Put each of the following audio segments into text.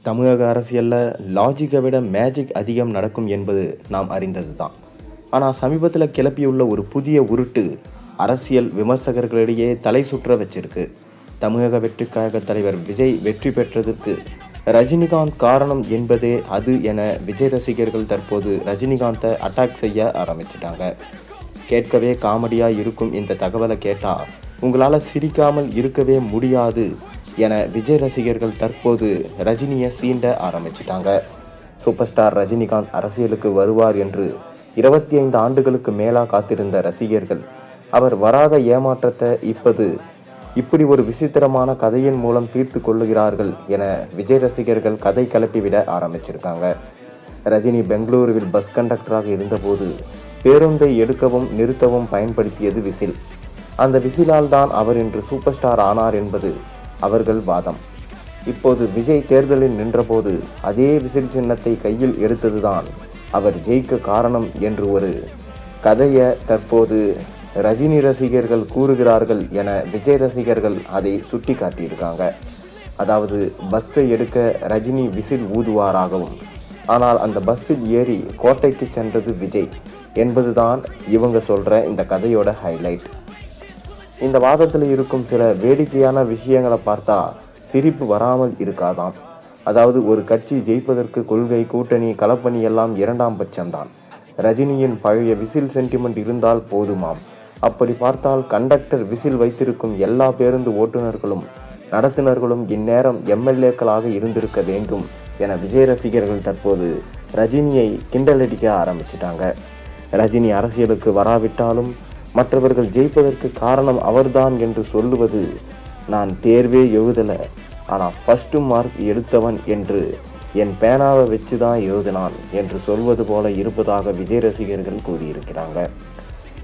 தமிழக அரசியலில் லாஜிக்கை விட மேஜிக் அதிகம் நடக்கும் என்பது நாம் அறிந்தது தான். ஆனால் சமீபத்தில் கிளப்பியுள்ள ஒரு புதிய உருட்டு அரசியல் விமர்சகர்களிடையே தலை சுற்ற வச்சிருக்கு. தமிழக வெற்றிக்கழக தலைவர் விஜய் வெற்றி பெற்றதற்கு ரஜினிகாந்த் காரணம் என்பதே அது என விஜய் ரசிகர்கள் தற்போது ரஜினிகாந்தை அட்டாக் செய்ய ஆரம்பிச்சிட்டாங்க. கேட்கவே காமெடியாக இருக்கும் இந்த தகவலை கேட்டால் உங்களால் சிரிக்காமல் இருக்கவே முடியாது என விஜய் ரசிகர்கள் தற்போது ரஜினியை சீண்ட ஆரம்பிச்சிட்டாங்க. சூப்பர் ஸ்டார் ரஜினிகாந்த் அரசியலுக்கு வருவார் என்று 25 ஆண்டுகளுக்கு மேலாக காத்திருந்த ரசிகர்கள் அவர் வராத ஏமாற்றத்தை இப்படி ஒரு விசித்திரமான கதையின் மூலம் தீர்த்து கொள்ளுகிறார்கள் என விஜய் ரசிகர்கள் கதை கிளப்பிவிட ஆரம்பிச்சிருக்காங்க. ரஜினி பெங்களூருவில் பஸ் கண்டக்டராக இருந்தபோது பேருந்தை எடுக்கவும் நிறுத்தவும் பயன்படுத்தியது விசில். அந்த விசிலால் தான் அவர் இன்று சூப்பர் ஸ்டார் ஆனார் என்பது அவர்கள் வாதம். இப்போது விஜய் தேர்தலில் நின்றபோது அதே விசில் சின்னத்தை கையில் எடுத்ததுதான் அவர் ஜெயிக்க காரணம் என்று ஒரு கதையை தற்போது ரஜினி ரசிகர்கள் கூறுகிறார்கள் என விஜய் ரசிகர்கள் அதை சுட்டி காட்டியிருக்காங்க. அதாவது பஸ்ஸை எடுக்க ரஜினி விசில் ஊதுவாராகவும், ஆனால் அந்த பஸ்ஸில் ஏறி கோட்டைக்கு சென்றது விஜய் என்பதுதான் இவங்க சொல்கிற இந்த கதையோட ஹைலைட். இந்த வாதத்தில் இருக்கும் சில வேடிக்கையான விஷயங்களை பார்த்தா சிரிப்பு வராமல் இருக்காதாம். அதாவது ஒரு கட்சி ஜெயிப்பதற்கு கொள்கை, கூட்டணி, களப்பணி எல்லாம் இரண்டாம் பட்சம்தான். ரஜினியின் பழைய விசில் சென்டிமெண்ட் இருந்தால் போதுமாம். அப்படி பார்த்தால் கண்டக்டர் விசில் வைத்திருக்கும் எல்லா பேருந்து ஓட்டுநர்களும் நடத்துனர்களும் இந்நேரம் எம்எல்ஏக்களாக இருந்திருக்க வேண்டும் என விஜய் ரசிகர்கள் தற்போது ரஜினியை கிண்டலடிக்க ஆரம்பிச்சிட்டாங்க. ரஜினி அரசியலுக்கு வராவிட்டாலும் மற்றவர்கள் ஜெயிப்பதற்கு காரணம் அவர்தான் என்று சொல்லுவது, நான் தேர்வே எழுதலை ஆனால் ஃபஸ்ட்டு மார்க் எடுத்தவன் என்று என் பேனாவை வச்சு தான் எழுதினான் என்று சொல்வது போல இருப்பதாக விஜய் ரசிகர்கள் கூறியிருக்கிறாங்க.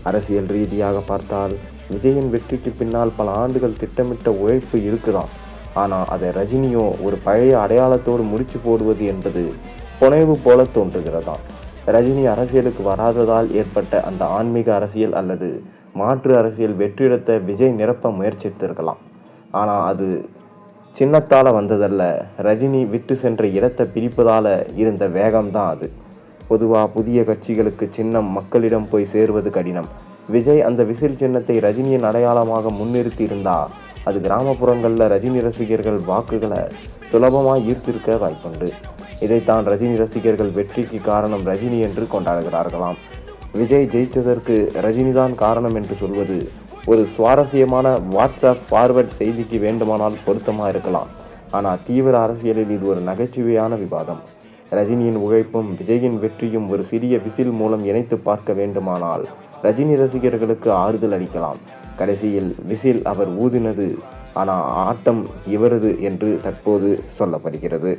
அரசியல் ரீதியாக பார்த்தால் விஜயின் வெற்றிக்கு பின்னால் பல ஆண்டுகள் திட்டமிட்ட உழைப்பு இருக்குதான். ஆனால் அதை ரஜினியோ ஒரு பழைய அடையாளத்தோடு முடிச்சு போடுவது என்பது புனைவு போல தோன்றுகிறதாம். ரஜினி அரசியலுக்கு வராததால் ஏற்பட்ட அந்த ஆன்மீக அரசியல் அல்லது மாற்று அரசியல் வெற்றிடத்தை விஜய் நிரப்ப முயற்சித்திருக்கலாம். ஆனால் அது சின்னத்தால் வந்ததல்ல, ரஜினி விட்டு சென்ற இடத்தை பிரிப்பதால் இருந்த வேகம்தான் அது. பொதுவாக புதிய கட்சிகளுக்கு சின்னம் மக்களிடம் போய் சேருவது கடினம். விஜய் அந்த விசில் சின்னத்தை ரஜினியின் அடையாளமாக முன்னிறுத்தி இருந்தால் அது கிராமப்புறங்களில் ரஜினி ரசிகர்கள் வாக்குகளை சுலபமாக ஈர்த்திருக்க வாய்ப்புண்டு. இதைத்தான் ரஜினி ரசிகர்கள் வெற்றிக்கு காரணம் ரஜினி என்று கொண்டாடுகிறார்களாம். விஜய் ஜெயித்ததற்கு ரஜினிதான் காரணம் என்று சொல்வது ஒரு சுவாரஸ்யமான வாட்ஸ்அப் ஃபார்வர்ட் செய்திக்கு வேண்டுமானால் பொருத்தமாக இருக்கலாம். ஆனால் தீவிர அரசியலில் இது ஒரு நகைச்சுவையான விவாதம். ரஜினியின் உழைப்பும் விஜயின் வெற்றியும் ஒரு சிறிய விசில் மூலம் இணைத்து பார்க்க வேண்டுமானால் ரஜினி ரசிகர்களுக்கு ஆறுதல் அளிக்கலாம். கடைசியில் விசில் அவர் ஊதினது, ஆனால் ஆட்டம் இவரது என்று தற்போது சொல்லப்படுகிறது.